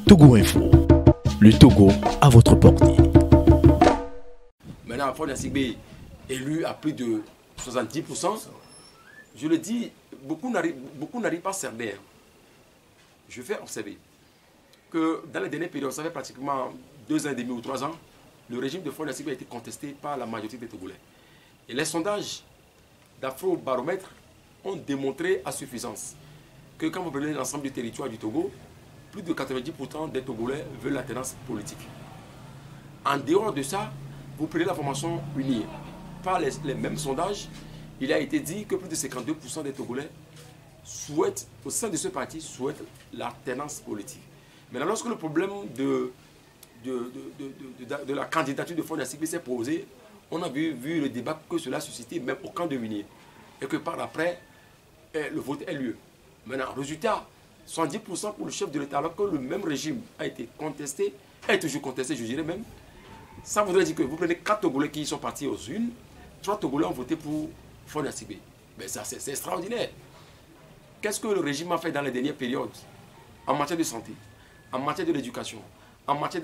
Togo Info, le Togo à votre portée. Maintenant, Faure Gnassingbé élu à plus de 70%, je le dis, beaucoup n'arrivent pas à cerner. Je fais observer que dans les dernières périodes, ça fait pratiquement 2 ans et demi ou 3 ans, le régime de Faure Gnassingbé a été contesté par la majorité des Togolais. Et les sondages d'Afrobaromètre ont démontré à suffisance que quand vous prenez l'ensemble du territoire du Togo, plus de 90% des Togolais veulent l'alternance politique. En dehors de ça, vous prenez la formation unie. Par les mêmes sondages, il a été dit que plus de 52% des Togolais souhaitent, au sein de ce parti, souhaitent l'alternance politique. Maintenant, lorsque le problème de la candidature de Faure Gnassingbé s'est posé, on a vu le débat que cela a suscité, même au camp de Winier. Et que par après, le vote ait lieu. Maintenant, résultat, 70% pour le chef de l'État, alors que le même régime a été contesté, est toujours contesté, je dirais même. Ça voudrait dire que vous prenez 4 Togolais qui sont partis aux urnes, 3 Togolais ont voté pour Faure Gnassingbé. Mais ça, c'est extraordinaire. Qu'est-ce que le régime a fait dans les dernières périodes en matière de santé, en matière de l'éducation, en matière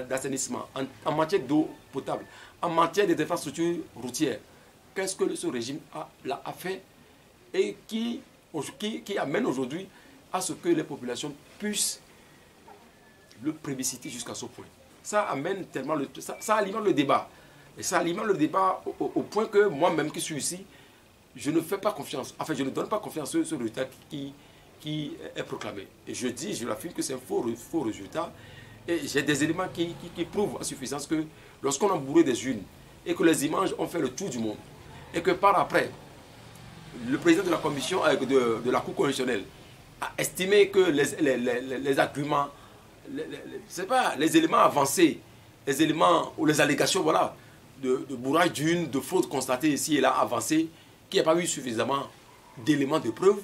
d'assainissement, en matière d'eau potable, en matière des infrastructures routières? Qu'est-ce que ce régime a fait et qui amène aujourd'hui à ce que les populations puissent le plébisciter jusqu'à ce point? Ça amène tellement ça alimente le débat. Et ça alimente le débat au point que moi-même qui suis ici, je ne fais pas confiance. Enfin, je ne donne pas confiance à ce résultat qui est proclamé. Et je l'affirme que c'est un faux résultat. Et j'ai des éléments qui prouvent à suffisance que lorsqu'on a bourré des urnes et que les images ont fait le tour du monde, et que par après, le président de la commission de la Cour constitutionnelle a estimé que les arguments, les éléments avancés, les éléments ou les allégations, voilà, de bourrage d'urnes, de fraude constatées ici et là avancées, qu'il n'y a pas eu suffisamment d'éléments de preuve,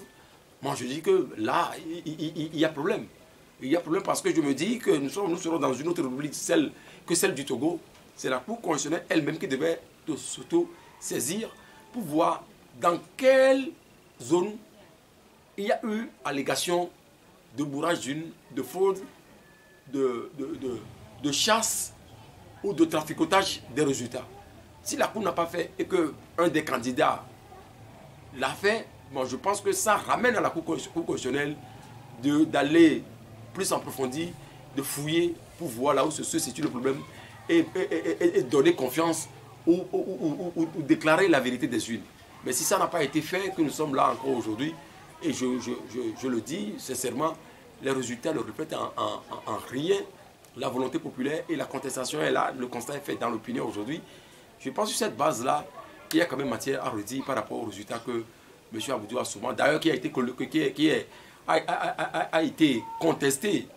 moi je dis que là, il y a problème. Il y a problème parce que je me dis que nous serons dans une autre république que celle du Togo. C'est la Cour constitutionnelle elle-même qui devait s'auto-saisir pour voir dans quelle zone il y a eu allégation de bourrage d'urnes, de fraude, de chasse ou de traficotage des résultats. Si la Cour n'a pas fait et qu'un des candidats l'a fait, bon, je pense que ça ramène à la Cour constitutionnelle d'aller plus en profondeur, de fouiller pour voir là où se situe le problème et donner confiance ou déclarer la vérité des urnes. Mais si ça n'a pas été fait, que nous sommes là encore aujourd'hui, et je le dis sincèrement, les résultats ne reflètent en rien la volonté populaire et la contestation est là, le constat est fait dans l'opinion aujourd'hui. Je pense sur cette base-là qu'il y a quand même matière à redire par rapport aux résultats que M. Aboudou Assoumane, d'ailleurs qui a été contesté,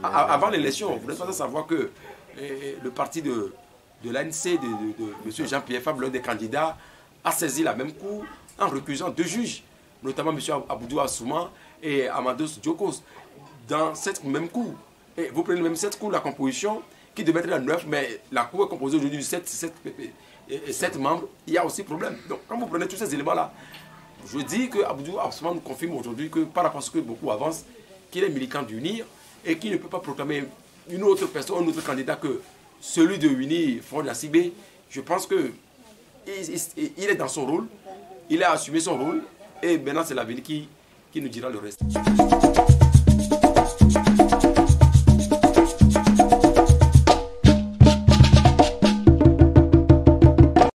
avant l'élection. Vous n'êtes pas à savoir que le parti de l'ANC de M. Jean-Pierre Fabre, l'un des candidats, a saisi la même cour en recusant 2 juges, notamment M. Aboudou Assoumane et Amados Djokos, dans cette même cour. Et vous prenez même cette cour, la composition, qui devait être la 9, mais la cour est composée aujourd'hui de 7 membres, il y a aussi problème. Donc quand vous prenez tous ces éléments-là, je dis que Aboudou Assoumane nous confirme aujourd'hui que par rapport à ce que beaucoup avancent, qu'il est militant d'UNIR et qu'il ne peut pas proclamer une autre personne, un autre candidat que celui de UNIR, Faure Gnassingbé. Je pense qu'il est dans son rôle, il a assumé son rôle et maintenant c'est l'avenir qui nous dira le reste.